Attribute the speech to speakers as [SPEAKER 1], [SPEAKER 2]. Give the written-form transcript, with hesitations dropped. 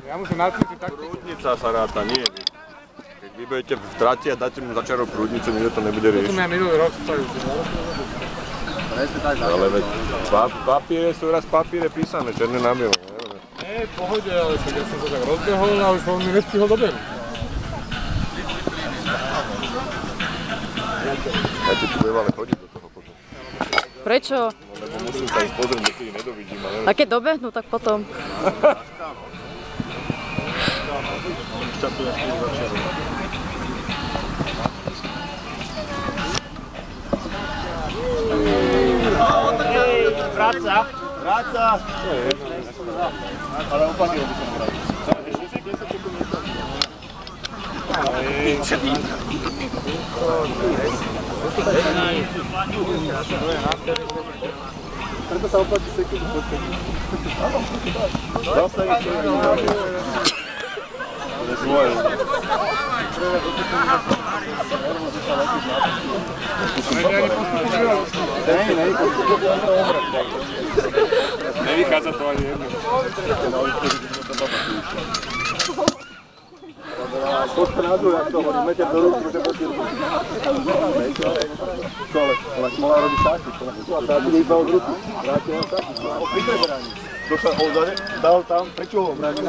[SPEAKER 1] Ja musím nacvičiť taktiku.
[SPEAKER 2] Prúdnica sa ráta, nie vy. Keď vy budete v trati a dáte mu začarov prúdnicu, nikto to nebude riešiť.
[SPEAKER 1] To som ja minulý rok stojú.
[SPEAKER 2] Ale veď papiere sú raz papiere písané, černé na bielo.
[SPEAKER 1] Nie, v pohode, ale ja som to tak rozbehol a už on mi nestihol dobehnúť.
[SPEAKER 2] Ja ti budem ale chodiť do toho potom.
[SPEAKER 3] Prečo?
[SPEAKER 2] No, lebo musím sa ísť pozrieť, keď ich nedovidím.
[SPEAKER 3] A keď dobehnú, tak potom.
[SPEAKER 4] Práca! Ale opakil by som vrátil. Preto sa oplatí sekundu počkať. Zase je to je svoje.
[SPEAKER 1] Nevychádza to ani jedno.
[SPEAKER 4] Poďte na druhé, ak to hovorí, meter do ruky, že poďte ruky. Čo ale mohla robiť taký, a táti iba od ruky. Vrátil len taký, pri preberaní. Došla odzade, dal tam, prečo ho bránil?